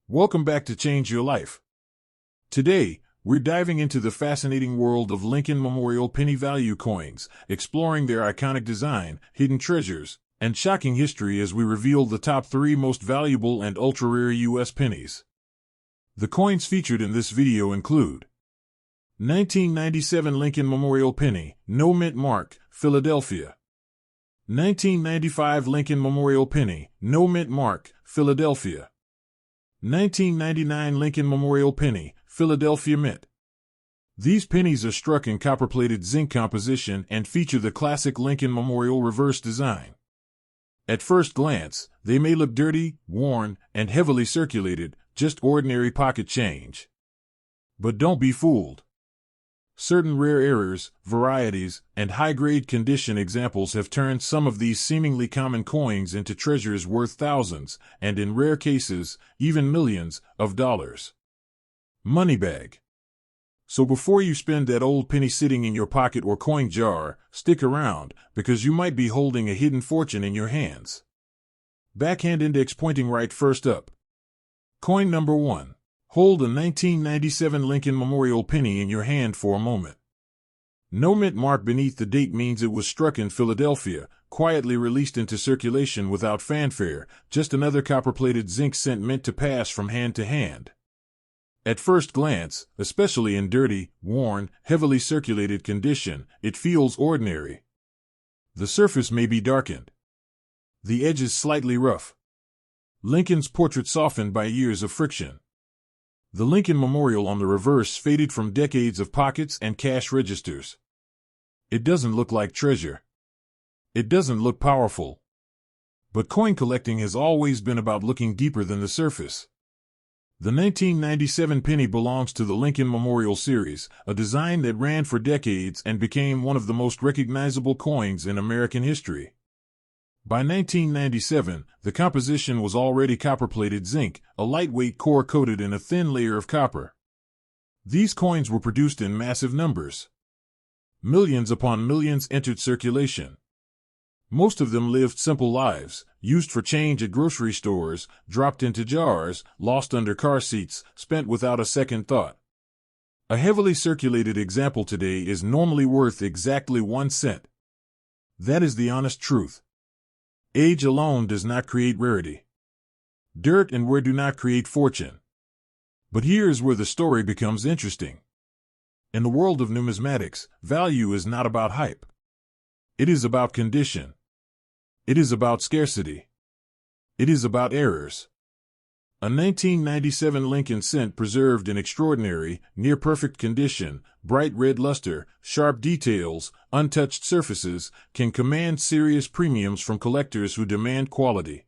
Welcome back to Change Your Life. Today, we're diving into the fascinating world of Lincoln Memorial penny value coins, exploring their iconic design, hidden treasures, and shocking history as we reveal the top 3 most valuable and ultra-rare U.S. pennies. The coins featured in this video include 1997 Lincoln Memorial Penny, no mint mark, Philadelphia. 1995 Lincoln Memorial Penny, no mint mark, Philadelphia. 1999 Lincoln Memorial Penny, Philadelphia Mint. These pennies are struck in copper-plated zinc composition and feature the classic Lincoln Memorial reverse design. At first glance, they may look dirty, worn, and heavily circulated, just ordinary pocket change. But don't be fooled. Certain rare errors, varieties, and high-grade condition examples have turned some of these seemingly common coins into treasures worth thousands, and in rare cases, even millions, of dollars. Money bag. So before you spend that old penny sitting in your pocket or coin jar, stick around, because you might be holding a hidden fortune in your hands. Backhand index pointing right first up. Coin number 1. Hold a 1997 Lincoln Memorial penny in your hand for a moment. No mint mark beneath the date means it was struck in Philadelphia, quietly released into circulation without fanfare, just another copper-plated zinc cent meant to pass from hand to hand. At first glance, especially in dirty, worn, heavily circulated condition, it feels ordinary. The surface may be darkened. The edges slightly rough. Lincoln's portrait softened by years of friction. The Lincoln Memorial on the reverse faded from decades of pockets and cash registers. It doesn't look like treasure. It doesn't look powerful. But coin collecting has always been about looking deeper than the surface. The 1997 penny belongs to the Lincoln Memorial series, a design that ran for decades and became one of the most recognizable coins in American history. By 1997, the composition was already copper-plated zinc, a lightweight core coated in a thin layer of copper. These coins were produced in massive numbers. Millions upon millions entered circulation. Most of them lived simple lives, used for change at grocery stores, dropped into jars, lost under car seats, spent without a second thought. A heavily circulated example today is normally worth exactly 1 cent. That is the honest truth. Age alone does not create rarity. Dirt and wear do not create fortune. But here is where the story becomes interesting. In the world of numismatics, value is not about hype. It is about condition. It is about scarcity. It is about errors. A 1997 Lincoln cent preserved in extraordinary, near-perfect condition, bright red luster, sharp details, untouched surfaces, can command serious premiums from collectors who demand quality.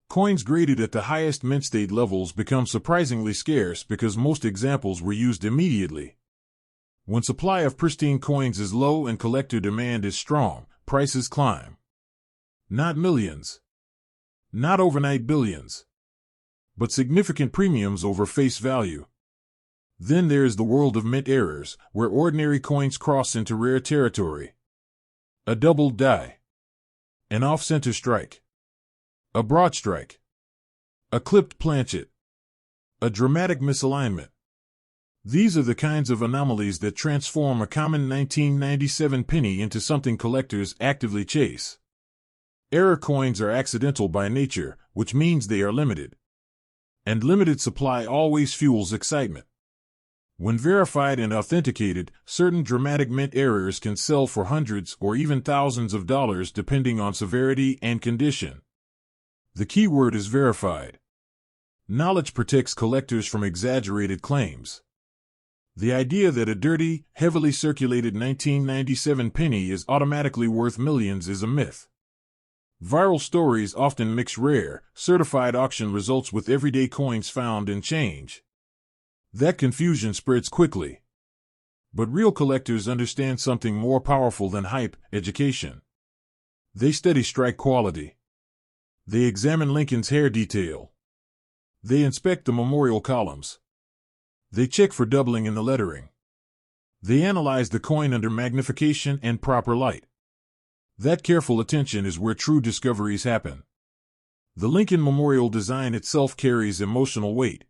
Coins graded at the highest mint state levels become surprisingly scarce because most examples were used immediately. When supply of pristine coins is low and collector demand is strong, prices climb. Not millions. Not overnight billions. But significant premiums over face value. Then there is the world of mint errors, where ordinary coins cross into rare territory. A doubled die. An off-center strike. A broad strike. A clipped planchet. A dramatic misalignment. These are the kinds of anomalies that transform a common 1997 penny into something collectors actively chase. Error coins are accidental by nature, which means they are limited. And limited supply always fuels excitement. When verified and authenticated, certain dramatic mint errors can sell for hundreds or even thousands of dollars depending on severity and condition. The key word is verified. Knowledge protects collectors from exaggerated claims. The idea that a dirty, heavily circulated 1997 penny is automatically worth millions is a myth. Viral stories often mix rare, certified auction results with everyday coins found in change. That confusion spreads quickly. But real collectors understand something more powerful than hype: education. They study strike quality. They examine Lincoln's hair detail. They inspect the memorial columns. They check for doubling in the lettering. They analyze the coin under magnification and proper light. That careful attention is where true discoveries happen. The Lincoln Memorial design itself carries emotional weight.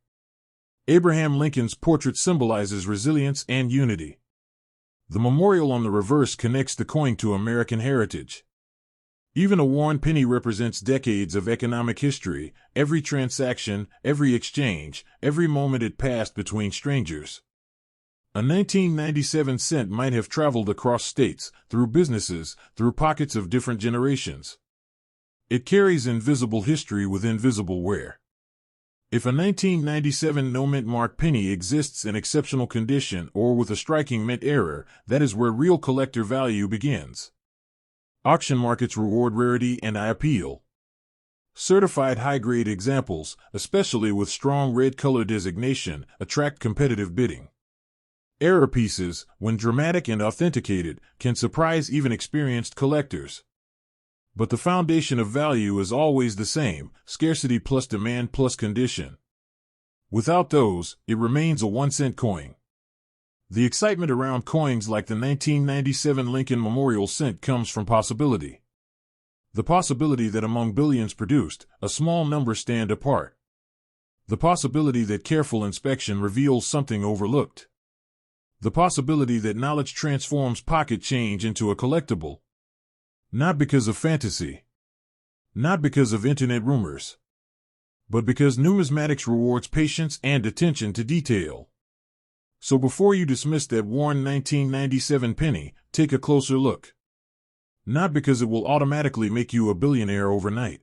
Abraham Lincoln's portrait symbolizes resilience and unity. The memorial on the reverse connects the coin to American heritage. Even a worn penny represents decades of economic history, every transaction, every exchange, every moment it passed between strangers. A 1997 cent might have traveled across states, through businesses, through pockets of different generations. It carries invisible history with invisible wear. If a 1997 no-mint mark penny exists in exceptional condition or with a striking mint error, that is where real collector value begins. Auction markets reward rarity and appeal. Certified high-grade examples, especially with strong red color designation, attract competitive bidding. Error pieces, when dramatic and authenticated, can surprise even experienced collectors. But the foundation of value is always the same: scarcity plus demand plus condition. Without those, it remains a 1-cent coin. The excitement around coins like the 1997 Lincoln Memorial cent comes from possibility. The possibility that among billions produced, a small number stand apart. The possibility that careful inspection reveals something overlooked. The possibility that knowledge transforms pocket change into a collectible. Not because of fantasy. Not because of internet rumors. But because numismatics rewards patience and attention to detail. So before you dismiss that worn 1997 penny, take a closer look. Not because it will automatically make you a billionaire overnight.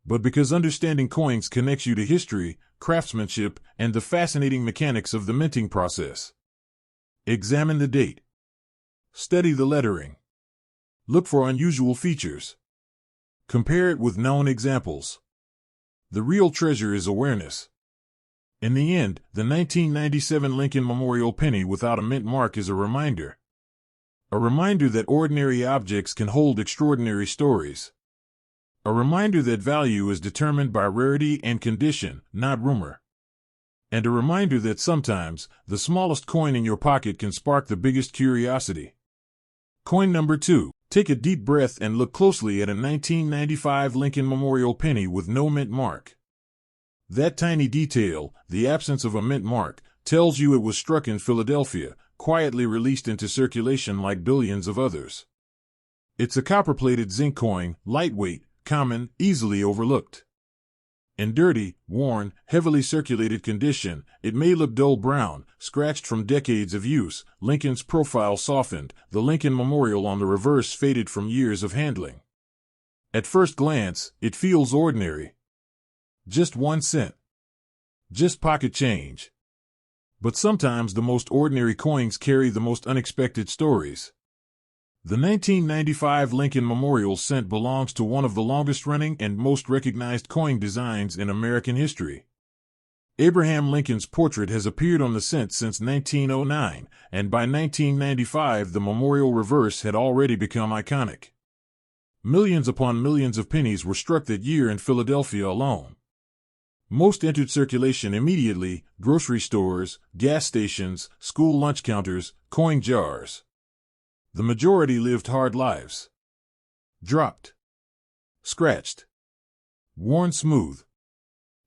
But because understanding coins connects you to history, craftsmanship, and the fascinating mechanics of the minting process. Examine the date. Study the lettering. Look for unusual features. Compare it with known examples. The real treasure is awareness. In the end, the 1997 Lincoln Memorial penny without a mint mark is a reminder. A reminder that ordinary objects can hold extraordinary stories. A reminder that value is determined by rarity and condition, not rumor. And a reminder that sometimes, the smallest coin in your pocket can spark the biggest curiosity. Coin number 2. Take a deep breath and look closely at a 1995 Lincoln Memorial penny with no mint mark. That tiny detail, the absence of a mint mark, tells you it was struck in Philadelphia, quietly released into circulation like billions of others. It's a copper-plated zinc coin, lightweight, common, easily overlooked. In dirty, worn, heavily circulated condition, it may look dull brown, scratched from decades of use. Lincoln's profile softened, the Lincoln Memorial on the reverse faded from years of handling. At first glance, it feels ordinary. Just 1 cent. Just pocket change. But sometimes the most ordinary coins carry the most unexpected stories. The 1995 Lincoln Memorial cent belongs to one of the longest-running and most recognized coin designs in American history. Abraham Lincoln's portrait has appeared on the cent since 1909, and by 1995 the memorial reverse had already become iconic. Millions upon millions of pennies were struck that year in Philadelphia alone. Most entered circulation immediately: grocery stores, gas stations, school lunch counters, coin jars. The majority lived hard lives. Dropped. Scratched. Worn smooth.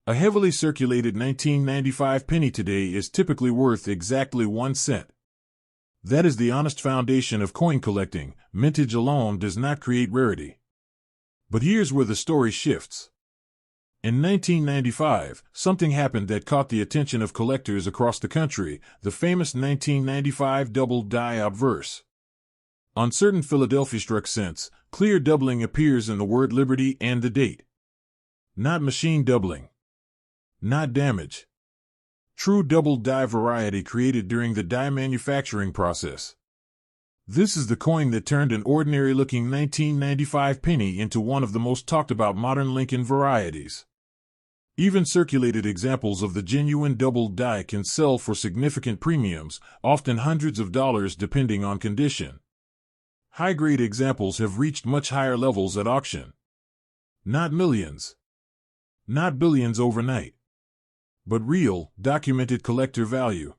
A heavily circulated 1995 penny today is typically worth exactly 1 cent. That is the honest foundation of coin collecting. Mintage alone does not create rarity. But here's where the story shifts. In 1995, something happened that caught the attention of collectors across the country: the famous 1995 double die obverse. On certain Philadelphia-struck cents, clear doubling appears in the word Liberty and the date. Not machine doubling. Not damage. True double die variety created during the die manufacturing process. This is the coin that turned an ordinary-looking 1995 penny into one of the most talked-about modern Lincoln varieties. Even circulated examples of the genuine double die can sell for significant premiums, often hundreds of dollars depending on condition. High-grade examples have reached much higher levels at auction. Not millions. Not billions overnight. But real, documented collector value.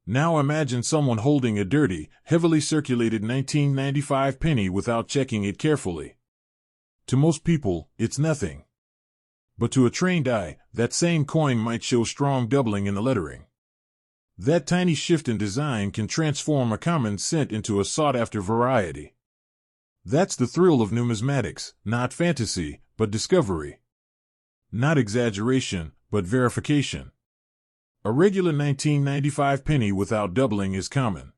Now imagine someone holding a dirty, heavily circulated 1995 penny without checking it carefully. To most people, it's nothing. But to a trained eye, that same coin might show strong doubling in the lettering. That tiny shift in design can transform a common cent into a sought-after variety. That's the thrill of numismatics, not fantasy, but discovery. Not exaggeration, but verification. A regular 1995 penny without doubling is common.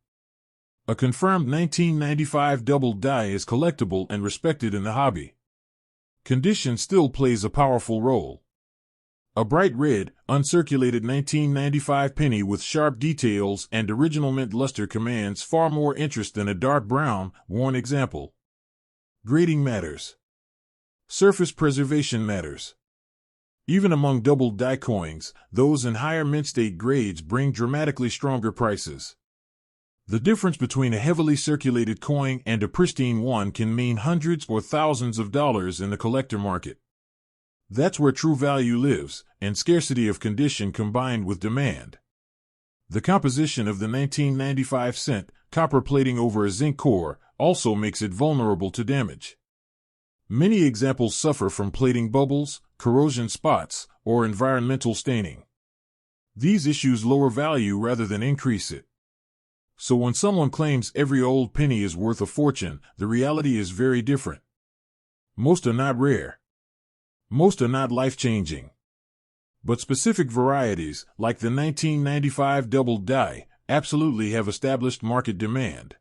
A confirmed 1995 doubled die is collectible and respected in the hobby. Condition still plays a powerful role. A bright red, uncirculated 1995 penny with sharp details and original mint luster commands far more interest than a dark brown, worn example. Grading matters. Surface preservation matters. Even among doubled die coins, those in higher mint state grades bring dramatically stronger prices. The difference between a heavily circulated coin and a pristine one can mean hundreds or thousands of dollars in the collector market. That's where true value lives, and scarcity of condition combined with demand. The composition of the 1995 cent, copper plating over a zinc core, also makes it vulnerable to damage. Many examples suffer from plating bubbles, corrosion spots, or environmental staining. These issues lower value rather than increase it. So when someone claims every old penny is worth a fortune, the reality is very different. Most are not rare. Most are not life-changing. But specific varieties, like the 1995 doubled die, absolutely have established market demand.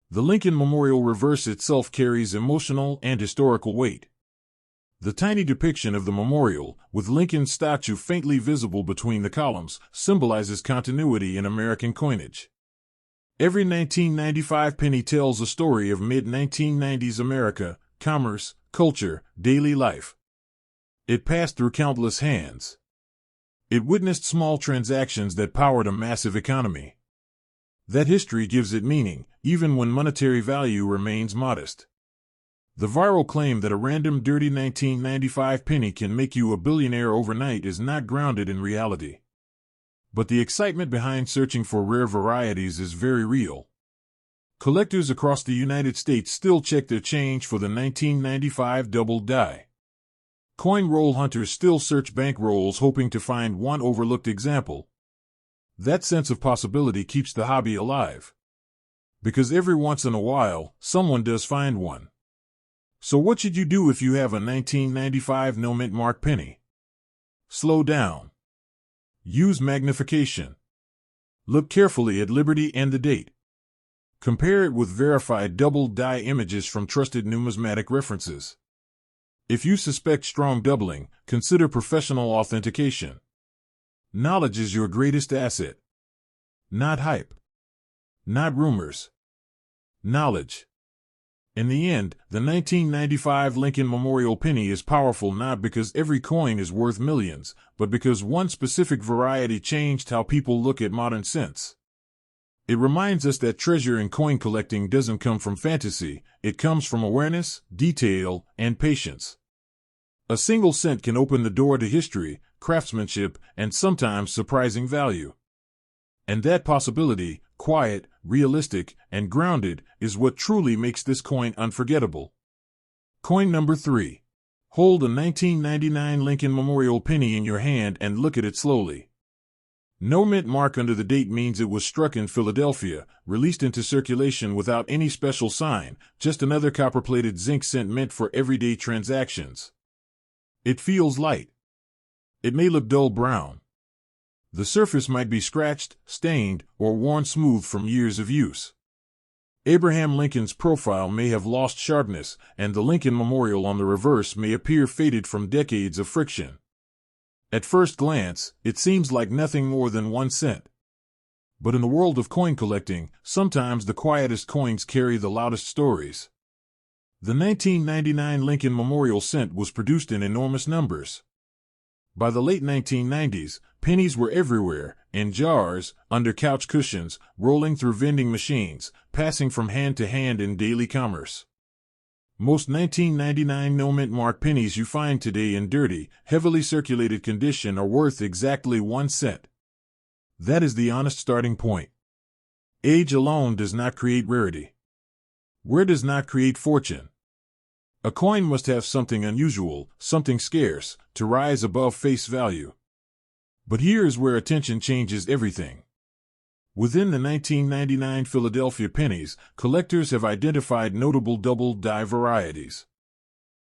The Lincoln Memorial reverse itself carries emotional and historical weight. The tiny depiction of the memorial, with Lincoln's statue faintly visible between the columns, symbolizes continuity in American coinage. Every 1995 penny tells a story of mid-1990s America, commerce, culture, daily life. It passed through countless hands. It witnessed small transactions that powered a massive economy. That history gives it meaning, even when monetary value remains modest. The viral claim that a random dirty 1995 penny can make you a billionaire overnight is not grounded in reality. But the excitement behind searching for rare varieties is very real. Collectors across the United States still check their change for the 1995 doubled die. Coin roll hunters still search bank rolls hoping to find one overlooked example. That sense of possibility keeps the hobby alive. Because every once in a while, someone does find one. So what should you do if you have a 1995 no mint mark penny? Slow down. Use magnification. Look carefully at Liberty and the date. Compare it with verified doubled die images from trusted numismatic references. If you suspect strong doubling, consider professional authentication. Knowledge is your greatest asset. Not hype. Not rumors. Knowledge. In the end, the 1995 Lincoln Memorial penny is powerful not because every coin is worth millions, but because one specific variety changed how people look at modern cents. It reminds us that treasure in coin collecting doesn't come from fantasy, it comes from awareness, detail, and patience. A single cent can open the door to history, craftsmanship, and sometimes surprising value. And that possibility, quiet, realistic, and grounded, is what truly makes this coin unforgettable. Coin number 3. Hold a 1999 Lincoln Memorial penny in your hand and look at it slowly. No mint mark under the date means it was struck in Philadelphia, released into circulation without any special sign, just another copper-plated zinc cent meant for everyday transactions. It feels light. It may look dull brown. The surface might be scratched, stained, or worn smooth from years of use. Abraham Lincoln's profile may have lost sharpness, and the Lincoln Memorial on the reverse may appear faded from decades of friction. At first glance, it seems like nothing more than 1 cent. But in the world of coin collecting, sometimes the quietest coins carry the loudest stories. The 1999 Lincoln Memorial cent was produced in enormous numbers. By the late 1990s, pennies were everywhere, in jars, under couch cushions, rolling through vending machines, passing from hand to hand in daily commerce. Most 1999 no-mint mark pennies you find today in dirty, heavily circulated condition are worth exactly 1 cent. That is the honest starting point. Age alone does not create rarity. Where does not create fortune. A coin must have something unusual, something scarce, to rise above face value. But here is where attention changes everything. Within the 1999 Philadelphia pennies, collectors have identified notable double die varieties.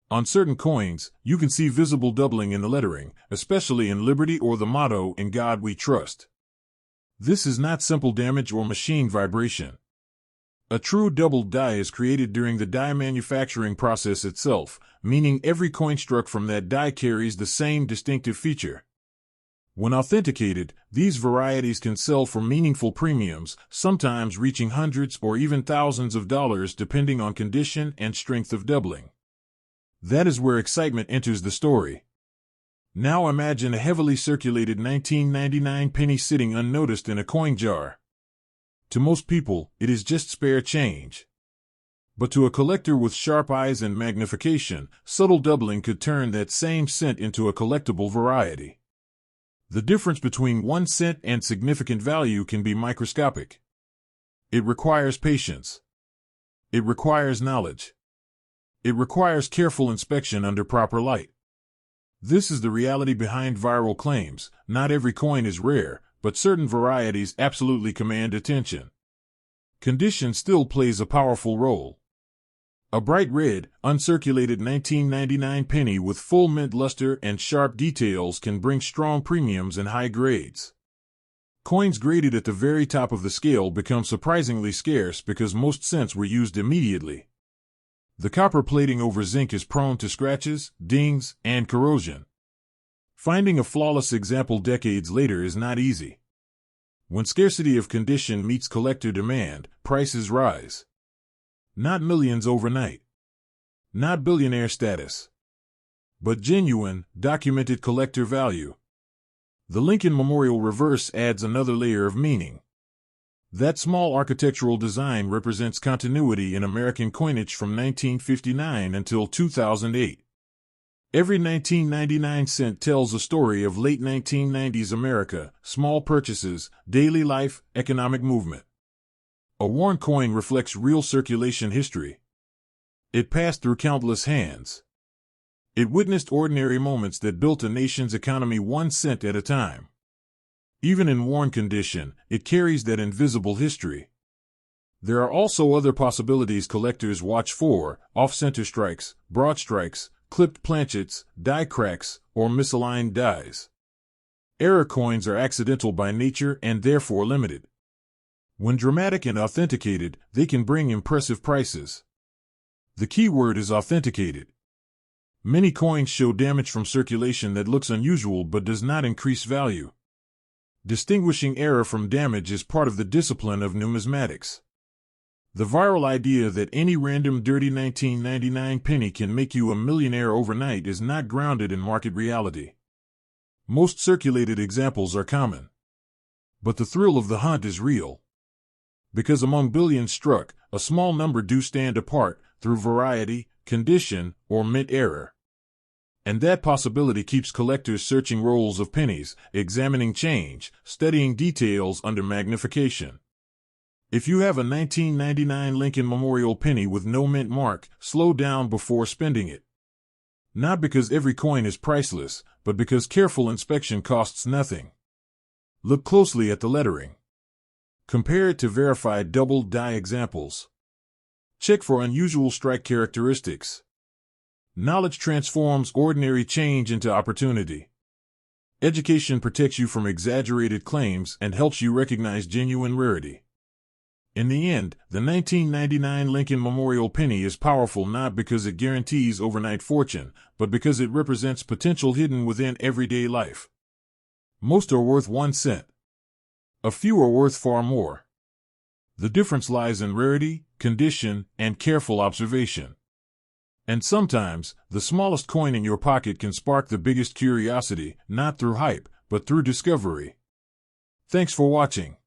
On certain coins, you can see visible doubling in the lettering, especially in Liberty or the motto, "In God We Trust." This is not simple damage or machine vibration. A true double die is created during the die manufacturing process itself, meaning every coin struck from that die carries the same distinctive feature. When authenticated, these varieties can sell for meaningful premiums, sometimes reaching hundreds or even thousands of dollars depending on condition and strength of doubling. That is where excitement enters the story. Now imagine a heavily circulated 1999 penny sitting unnoticed in a coin jar. To most people, it is just spare change. But to a collector with sharp eyes and magnification, subtle doubling could turn that same cent into a collectible variety. The difference between 1 cent and significant value can be microscopic. It requires patience. It requires knowledge. It requires careful inspection under proper light. This is the reality behind viral claims. Not every coin is rare, but certain varieties absolutely command attention. Condition still plays a powerful role. A bright red, uncirculated 1999 penny with full mint luster and sharp details can bring strong premiums and high grades. Coins graded at the very top of the scale become surprisingly scarce because most cents were used immediately. The copper plating over zinc is prone to scratches, dings, and corrosion. Finding a flawless example decades later is not easy. When scarcity of condition meets collector demand, prices rise. Not millions overnight. Not billionaire status. But genuine, documented collector value. The Lincoln Memorial reverse adds another layer of meaning. That small architectural design represents continuity in American coinage from 1959 until 2008. Every 1999 cent tells a story of late 1990s America, small purchases, daily life, economic movement. A worn coin reflects real circulation history. It passed through countless hands. It witnessed ordinary moments that built a nation's economy 1 cent at a time. Even in worn condition, it carries that invisible history. There are also other possibilities collectors watch for: off-center strikes, broad strikes, clipped planchets, die cracks, or misaligned dies. Error coins are accidental by nature and therefore limited. When dramatic and authenticated, they can bring impressive prices. The key word is authenticated. Many coins show damage from circulation that looks unusual but does not increase value. Distinguishing error from damage is part of the discipline of numismatics. The viral idea that any random dirty 1999 penny can make you a millionaire overnight is not grounded in market reality. Most circulated examples are common. But the thrill of the hunt is real. Because among billions struck, a small number do stand apart through variety, condition, or mint error. And that possibility keeps collectors searching rolls of pennies, examining change, studying details under magnification. If you have a 1999 Lincoln Memorial penny with no mint mark, slow down before spending it. Not because every coin is priceless, but because careful inspection costs nothing. Look closely at the lettering. Compare it to verified double die examples. Check for unusual strike characteristics. Knowledge transforms ordinary change into opportunity. Education protects you from exaggerated claims and helps you recognize genuine rarity. In the end, the 1999 Lincoln Memorial penny is powerful not because it guarantees overnight fortune, but because it represents potential hidden within everyday life. Most are worth 1 cent. A few are worth far more. The difference lies in rarity, condition, and careful observation. And sometimes, the smallest coin in your pocket can spark the biggest curiosity, not through hype, but through discovery. Thanks for watching.